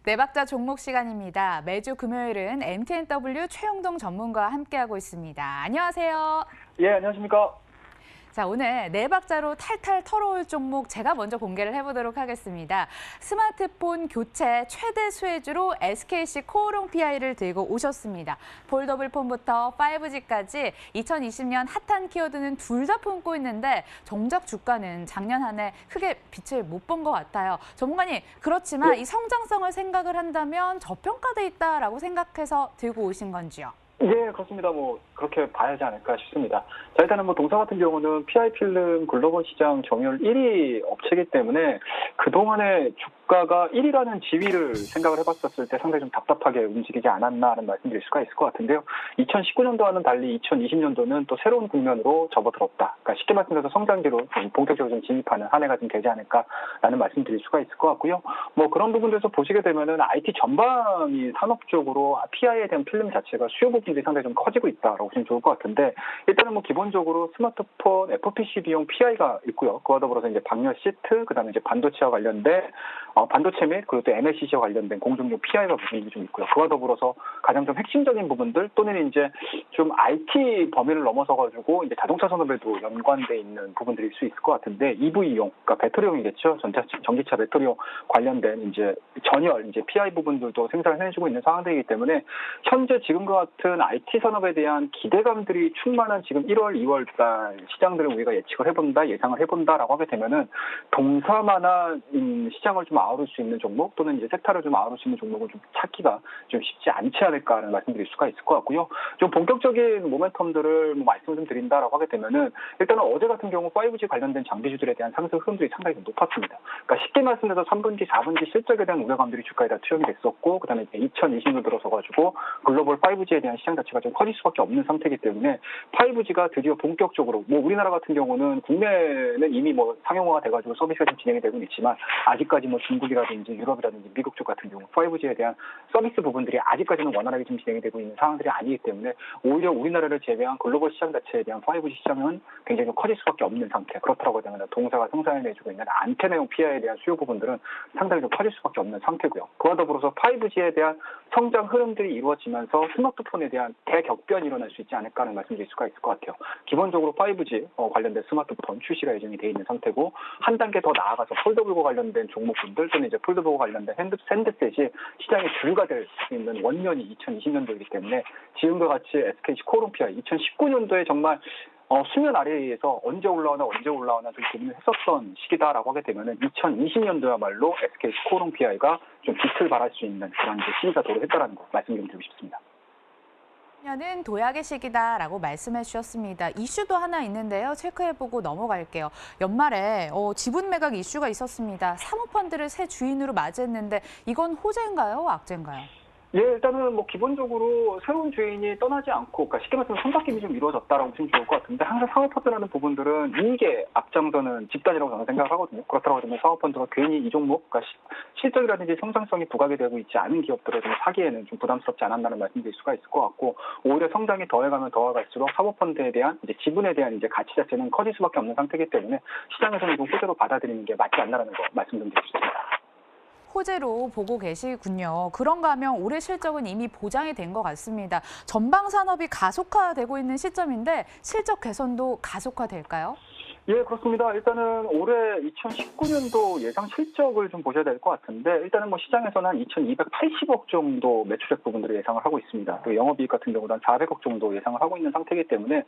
네 박자 종목 시간입니다. 매주 금요일은 MTNW 최용동 전문가와 함께하고 있습니다. 안녕하세요. 예, 안녕하십니까. 자, 오늘 네 박자로 탈탈 털어올 종목 제가 먼저 공개를 해보도록 하겠습니다. 스마트폰 교체 최대 수혜주로 SKC 코오롱 PI를 들고 오셨습니다. 폴더블 폰부터 5G까지 2020년 핫한 키워드는 둘 다 품고 있는데 정작 주가는 작년 한 해 크게 빛을 못 본 것 같아요. 전문가님, 그렇지만 이 성장성을 생각을 한다면 저평가돼 있다라고 생각해서 들고 오신 건지요? 예, 그렇습니다. 그렇게 봐야 하지 않을까 싶습니다. 자, 일단은 동사 같은 경우는 PI 필름 글로벌 시장 점유율 1위 업체이기 때문에 그동안의 주가가 1위라는 지위를 생각을 해봤었을 때 상당히 좀 답답하게 움직이지 않았나 하는 말씀드릴 수가 있을 것 같은데요. 2019년도와는 달리 2020년도는 또 새로운 국면으로 접어들었다. 그러니까 쉽게 말씀드려서 성장기로 본격적으로 좀 진입하는 한 해가 좀 되지 않을까라는 말씀드릴 수가 있을 것 같고요. 그런 부분에서 보시게 되면은 IT 전반이 산업적으로 PI에 대한 필름 자체가 수요 부분들이 상당히 좀 커지고 있다라고 보시면 좋을 것 같은데, 일단은 기본적으로 스마트폰 FPC 비용 PI가 있고요. 그와 더불어서 이제 방열 시트, 그다음에 이제 반도체와 관련된 반도체 및 그리고 또 MLCC와 관련된 공정용 PI가 부분이 좀 있고요. 그와 더불어서 가장 좀 핵심적인 부분들 또는 이제 좀 IT 범위를 넘어서 가지고 이제 자동차 산업에도 연관돼 있는 부분들일 수 있을 것 같은데, EV용, 그러니까 배터리용이겠죠. 전기차 배터리용 관련된 이제 전열 이제 PI 부분들도 생산을 해주고 있는 상황들이기 때문에 현재 지금과 같은 IT 산업에 대한 기대감들이 충만한 지금 1월, 2월 달 시장들을 우리가 예상을 해본다라고 하게 되면은 동사만한 시장을 좀 아우를 수 있는 종목 또는 이제 섹터를 좀 아우를 수 있는 종목을 좀 찾기가 좀 쉽지 않지 않을까 하는 말씀드릴 수가 있을 것 같고요. 좀 본격적인 모멘텀들을 말씀을 좀 드린다라고 하게 되면은 일단은 어제 같은 경우 5G 관련된 장비주들에 대한 상승 흐름들이 상당히 좀 높았습니다. 그러니까 쉽게 말씀드려서 3분기, 4분기 실적에 대한 우려감들이 주가에 다 투영이 됐었고, 그다음에 2020년 들어서 가지고 글로벌 5G에 대한 시장 자체가 좀 커질 수밖에 없는 상태이기 때문에 5G가 드디어 본격적으로 우리나라 같은 경우는 국내는 이미 상용화가 돼가지고 서비스가 좀 진행이 되고 있지만 아직까지 중국이라든지 유럽이라든지 미국 쪽 같은 경우 5G에 대한 서비스 부분들이 아직까지는 원활하게 좀 진행이 되고 있는 상황들이 아니기 때문에 오히려 우리나라를 제외한 글로벌 시장 자체에 대한 5G 시장은 굉장히 좀 커질 수밖에 없는 상태. 그렇더라고 하면 동사가 생산해내주고 있는 안테나용 PI에 대한 수요 부분들은 상당히 좀 커질 수밖에 없는 상태고요. 그와 더불어서 5G에 대한 성장 흐름들이 이루어지면서 스마트폰에 대한 대격변이 일어날 수 있지 않을까 하는 말씀드릴 수가 있을 것 같아요. 기본적으로 5G 관련된 스마트폰 출시가 예정이 되어 있는 상태고, 한 단계 더 나아가서 폴더블과 관련된 종목군들 또는 이제 폴더블과 관련된 핸드셋이 시장의 주류가 될 수 있는 원년이 2020년도이기 때문에 지금과 같이 SKC 코오롱 PI 2019년도에 정말 수면 아래에서 언제 올라오나 좀 고민을 했었던 시기다라고 하게 되면은 2020년도야말로 SKC 코오롱 PI가 좀 빛을 발할 수 있는 그런 시기가 도래했다라는 거 말씀 좀 드리고 싶습니다. 는 도약의 시기다라고 말씀해 주셨습니다. 이슈도 하나 있는데요. 체크해보고 넘어갈게요. 연말에 지분 매각 이슈가 있었습니다. 사모펀드를 새 주인으로 맞이했는데 이건 호재인가요? 악재인가요? 예, 일단은 기본적으로 새로운 주인이 떠나지 않고, 그러니까 쉽게 말하면 손바뀜이 좀 이루어졌다라고 보시면 좋을 것 같은데, 항상 사모펀드라는 부분들은 이익에 앞장서는 집단이라고 저는 생각을 하거든요. 그렇다고 하면 사모펀드가 괜히 이 종목, 그러니까 실적이라든지 성장성이 부각이 되고 있지 않은 기업들을 좀 사기에는 좀 부담스럽지 않았나는 말씀드릴 수가 있을 것 같고, 오히려 성장이 더해가면 더해갈수록 사모펀드에 대한 이제 지분에 대한 이제 가치 자체는 커질 수밖에 없는 상태이기 때문에 시장에서는 좀 호재로 받아들이는 게 맞지 않나라는 거 말씀 좀 드리고 싶습니다. 호재로 보고 계시군요. 그런가 하면 올해 실적은 이미 보장이 된 것 같습니다. 전방 산업이 가속화되고 있는 시점인데 실적 개선도 가속화될까요? 예, 그렇습니다. 일단은 올해 2019년도 예상 실적을 좀 보셔야 될 것 같은데, 일단은 시장에서는 한 2,280억 정도 매출액 부분들을 예상을 하고 있습니다. 그리고 영업이익 같은 경우는 한 400억 정도 예상을 하고 있는 상태이기 때문에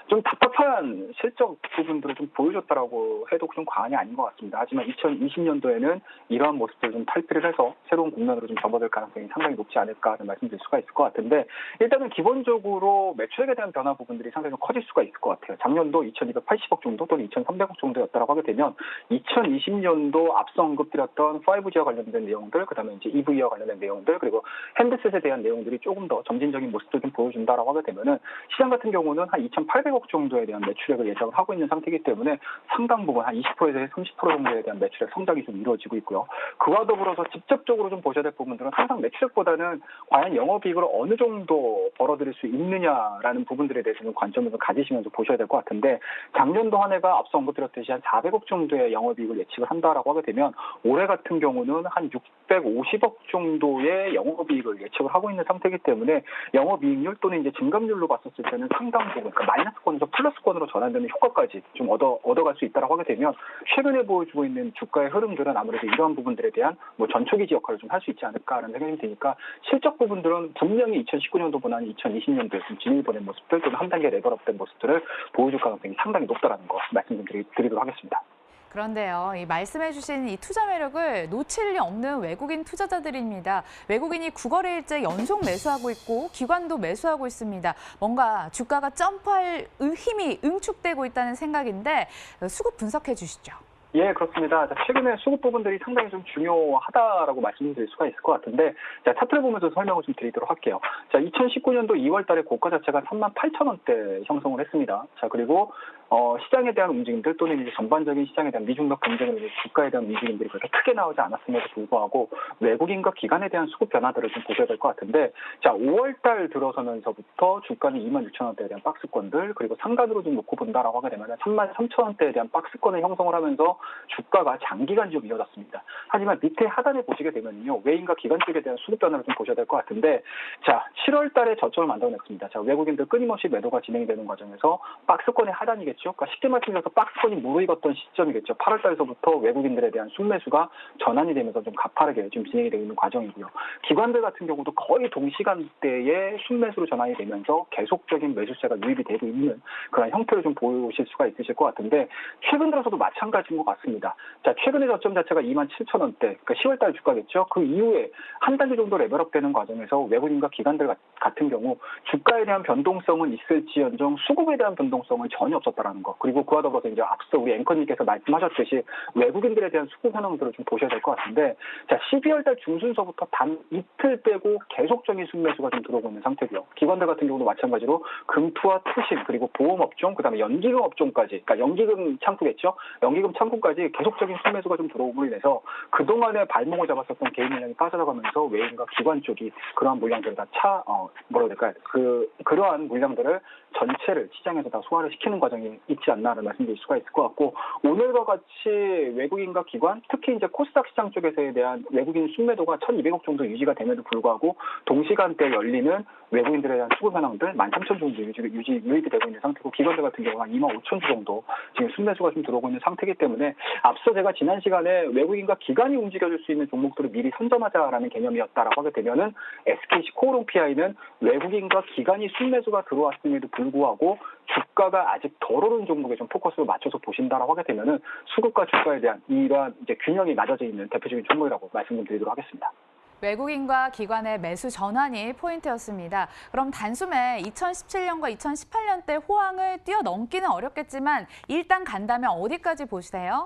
좀 답답한 실적 부분들을 좀 보여줬다라고 해도 좀 과언이 아닌 것 같습니다. 하지만 2020년도에는 이러한 모습들을 좀 탈피를 해서 새로운 국면으로 좀 접어들 가능성이 상당히 높지 않을까 하는 말씀드릴 수가 있을 것 같은데, 일단은 기본적으로 매출액에 대한 변화 부분들이 상당히 좀 커질 수가 있을 것 같아요. 작년도 2,280억 정도 또는 2,300억 정도였다라고 하게 되면 2020년도 앞서 언급드렸던 5G와 관련된 내용들, 그다음에 이제 EV와 관련된 내용들, 그리고 핸드셋에 대한 내용들이 조금 더 점진적인 모습을 좀 보여준다라고 하게 되면은 시장 같은 경우는 한 2,800억 정도에 대한 매출액을 예상을 하고 있는 상태이기 때문에 상당 부분 한 20%에서 30% 정도에 대한 매출액 성장이 좀 이루어지고 있고요. 그와 더불어서 직접적으로 좀 보셔야 될 부분들은 항상 매출액보다는 과연 영업이익을 어느 정도 벌어들일 수 있느냐라는 부분들에 대해서는 관점을 좀 가지시면서 보셔야 될 것 같은데, 작년도 한 해가 주가가 앞서 언급드렸듯이 한 400억 정도의 영업이익을 예측을 한다라고 하게 되면 올해 같은 경우는 한 650억 정도의 영업이익을 예측을 하고 있는 상태이기 때문에 영업이익률 또는 이제 증감률로 봤었을 때는 상당 부분, 그러니까 마이너스권에서 플러스권으로 전환되는 효과까지 좀 얻어갈 수 있다라고 하게 되면 최근에 보여주고 있는 주가의 흐름들은 아무래도 이러한 부분들에 대한 뭐 전초기지 역할을 좀 할 수 있지 않을까라는 생각이 드니까 실적 부분들은 분명히 2019년도보다는 2020년도에 좀 진일보낸 모습들 또는 한 단계 레벨업된 모습들을 보여줄 가능성이 상당히 높다라는 거 말씀 좀 드리도록 하겠습니다. 그런데요, 이 말씀해주신 이 투자 매력을 놓칠 리 없는 외국인 투자자들입니다. 외국인이 9거래일째 연속 매수하고 있고 기관도 매수하고 있습니다. 뭔가 주가가 점프할 힘이 응축되고 있다는 생각인데 수급 분석해 주시죠. 예, 그렇습니다. 자, 최근에 수급 부분들이 상당히 좀 중요하다라고 말씀드릴 수가 있을 것 같은데, 자, 차트를 보면서 설명을 좀 드리도록 할게요. 자, 2019년도 2월 달에 고가 자체가 38,000원대 형성을 했습니다. 자, 그리고 시장에 대한 움직임들 또는 이제 전반적인 시장에 대한 미중력 경쟁을 주가에 대한 움직임들이 그렇게 크게 나오지 않았음에도 불구하고 외국인과 기관에 대한 수급 변화들을 좀 보셔야 될 것 같은데, 자, 5월 달 들어서면서부터 주가는 26,000원대에 대한 박스권들, 그리고 상단으로 좀 놓고 본다라고 하게 되면 33,000원대에 대한 박스권을 형성을 하면서 주가가 장기간 좀 이어졌습니다. 하지만 밑에 하단에 보시게 되면요, 외인과 기관 쪽에 대한 수급 변화를 좀 보셔야 될 것 같은데, 자, 7월 달에 저점을 만들어냈습니다. 자, 외국인들 끊임없이 매도가 진행이 되는 과정에서 박스권의 하단이겠죠. 그러니까 쉽게 말씀드려서 박스권이 무르익었던 시점이겠죠. 8월 달에서부터 외국인들에 대한 순매수가 전환이 되면서 좀 가파르게 지금 진행이 되고 있는 과정이고요. 기관들 같은 경우도 거의 동시간대에 순매수로 전환이 되면서 계속적인 매수세가 유입이 되고 있는 그런 형태를 좀 보실 수가 있으실 것 같은데, 최근 들어서도 마찬가지인 것 같습니다. 자, 최근의 저점 자체가 27,000원대, 그러니까 10월 달 주가겠죠. 그 이후에 한 단계 정도 레벨업되는 과정에서 외국인과 기관들 같은 경우 주가에 대한 변동성은 있을지언정 수급에 대한 변동성은 전혀 없었다라는 거. 그리고 그와 더불어서 이제 앞서 우리 앵커님께서 말씀하셨듯이 외국인들에 대한 수급 현황들을 좀 보셔야 될 것 같은데, 자, 12월 달 중순서부터 단 이틀 빼고 계속적인 순매수가 좀 들어오고 있는 상태고요. 기관들 같은 경우도 마찬가지로 금투와 투신, 그리고 보험업종, 그다음에 연기금 업종까지, 그러니까 연기금 창구겠죠. 연기금 창구까지 계속적인 순매수가 좀 들어오고 인해서 그동안에 발목을 잡았었던 개인 물량이 빠져나가면서 외인과 기관 쪽이 그러한 물량들을 다 그러한 물량들을 전체를 시장에서 다 소화를 시키는 과정이 있지 않나라는 말씀드릴 수가 있을 것 같고, 오늘과 같이 외국인과 기관, 특히 이제 코스닥 시장 쪽에서에 대한 외국인 순매도가 1,200억 정도 유지가 됨에도 불구하고 동시간대에 열리는 외국인들에 대한 수급 현황들 13,000 정도 유입이 되고 있는 상태고, 기관들 같은 경우는 한 25,000주 정도 지금 순매수가 좀 들어오고 있는 상태이기 때문에 앞서 제가 지난 시간에 외국인과 기관이 움직여줄 수 있는 종목들을 미리 선점하자라는 개념이었다라고 하게 되면은 SKC 코오롱 PI는 외국인과 기관이 순매수가 들어왔음에도 불구하고 주가가 아직 덜 오른 종목에 좀 포커스를 맞춰서 보신다라고 하게 되면은 수급과 주가에 대한 이러한 이제 균형이 낮아져 있는 대표적인 종목이라고 말씀 좀 드리도록 하겠습니다. 외국인과 기관의 매수 전환이 포인트였습니다. 그럼 단숨에 2017년과 2018년 때 호황을 뛰어넘기는 어렵겠지만 일단 간다면 어디까지 보시세요?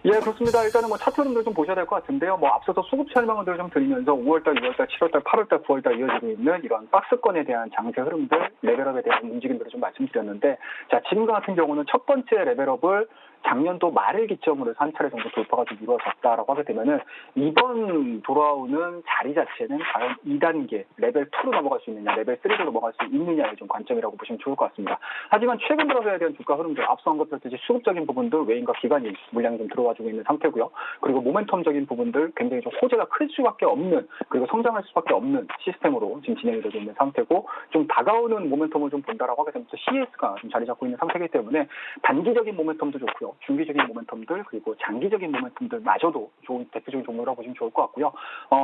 예, 그렇습니다. 일단은 뭐 차트 흐름들 좀 보셔야 될 것 같은데요. 뭐 앞서서 수급 설명을 좀 드리면서 5월달, 6월달, 7월달, 8월달, 9월달 이어지고 있는 이런 박스권에 대한 장세 흐름들, 레벨업에 대한 움직임들을 좀 말씀드렸는데, 자, 지금 같은 경우는 첫 번째 레벨업을 작년도 말을 기점으로 해서 한 차례 정도 돌파가 좀 이루어졌다라고 하게 되면은 이번 돌아오는 자리 자체는 과연 2단계 레벨 2로 넘어갈 수 있느냐, 레벨 3로 넘어갈 수 있느냐의 좀 관점이라고 보시면 좋을 것 같습니다. 하지만 최근 들어서에 대한 주가 흐름들, 앞서 언급했듯이 수급적인 부분들 외인과 기관이 물량이 좀 들어와주고 있는 상태고요. 그리고 모멘텀적인 부분들 굉장히 좀 호재가 클 수밖에 없는, 그리고 성장할 수밖에 없는 시스템으로 지금 진행이 되고 있는 상태고, 좀 다가오는 모멘텀을 좀 본다라고 하게 되면 CS가 좀 자리 잡고 있는 상태이기 때문에 단기적인 모멘텀도 좋고요. 중기적인 모멘텀들, 그리고 장기적인 모멘텀들마저도 좋은 대표적인 종목이라고 보시면 좋을 것 같고요.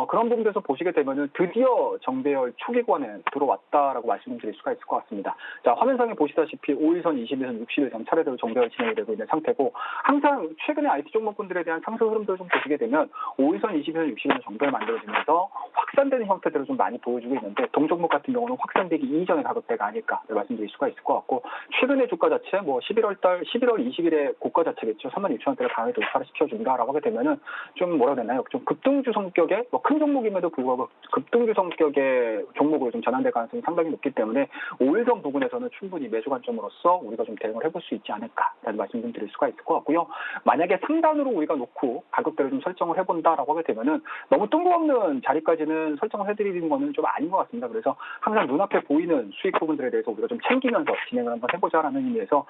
그런 부분에서 보시게 되면은 드디어 정배열 초기권에 들어왔다라고 말씀드릴 수가 있을 것 같습니다. 자, 화면상에 보시다시피 5일선, 20일선, 60일선 차례대로 정배열 진행이 되고 있는 상태고, 항상 최근에 IT 종목군들에 대한 상승 흐름들을 좀 보시게 되면 5일선, 20일선, 60일선 정배열 만들어지면서 확산되는 형태들을 좀 많이 보여주고 있는데, 동종목 같은 경우는 확산되기 이전의 가격대가 아닐까 말씀드릴 수가 있을 것 같고, 최근의 주가 자체 뭐 11월 20일에 고가 자체겠죠. 36,000원대를 강하게 돌파를 시켜준다라고 하게 되면은 좀 뭐라 해야 되나요? 좀 급등주 성격의 뭐 큰 종목 종목임에도 불구하고 급등주 성격의 종목으로 좀 전환될 가능성이 상당히 높기 때문에 5일선 부분에서는 충분히 매수 관점으로서 우리가 좀 대응을 해볼 수 있지 않을까라는 말씀 좀 드릴 수가 있을 것 같고요. 만약에 상단으로 우리가 놓고 가격대를 좀 설정을 해본다라고 하게 되면은 너무 뜬금없는 자리까지는 설정을 해드리는 거는 좀 아닌 것 같습니다. 그래서 항상 눈앞에 보이는 수익 부분들에 대해서 우리가 좀 챙기면서 진행을 한번 해보자라는 의미에서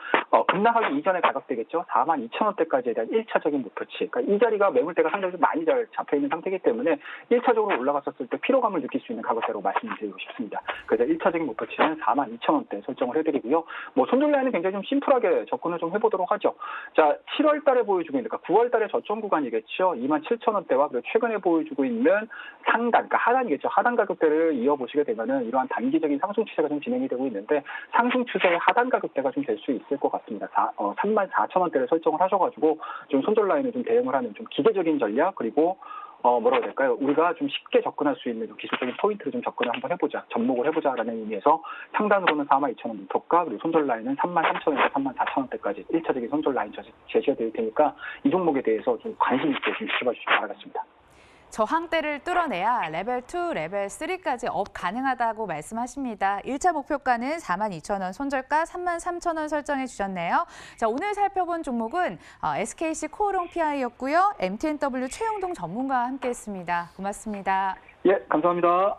급락하기 이전의 가격대겠죠. 42,000원대까지에 대한 1차적인 목표치. 그러니까 이 자리가 매물대가 상당히 좀 많이 잘 잡혀있는 상태이기 때문에 1차적으로 올라갔었을 때 피로감을 느낄 수 있는 가격대로 말씀드리고 싶습니다. 그래서 1차적인 목표치는 42,000원대 설정을 해드리고요. 뭐 손절 라인은 굉장히 좀 심플하게 접근을 좀 해보도록 하죠. 자, 7월 달에 보여주고 있는, 그러니까 9월 달에 저점 구간이겠죠. 27,000원대와 그리고 최근에 보여주고 있는 상단, 그러니까 하단이겠죠. 하단 가격대를 이어보시게 되면은 이러한 단기적인 상승 추세가 좀 진행이 되고 있는데 상승 추세의 하단 가격대가 좀 될 수 있을 것 같습니다. 34,000원대를 설정을 하셔가지고 좀 손절 라인을 좀 대응을 하는 좀 기계적인 전략, 그리고 뭐라고 해야 될까요? 우리가 좀 쉽게 접근할 수 있는 기술적인 포인트를 좀 접근을 한번 해보자, 접목을 해보자라는 의미에서 상단으로는 42,000원 목표가, 그리고 손절 라인은 33,000원에서 34,000원대까지 1차적인 손절 라인 제시해 드릴 테니까 이 종목에 대해서 좀 관심 있게 좀 지켜봐 주시기 바라겠습니다. 저항대를 뚫어내야 레벨 2, 레벨 3까지 업 가능하다고 말씀하십니다. 1차 목표가는 42,000원, 손절가 33,000원 설정해 주셨네요. 자, 오늘 살펴본 종목은 SKC 코오롱 PI였고요. MTNW 최용동 전문가와 함께했습니다. 고맙습니다. 예, 감사합니다.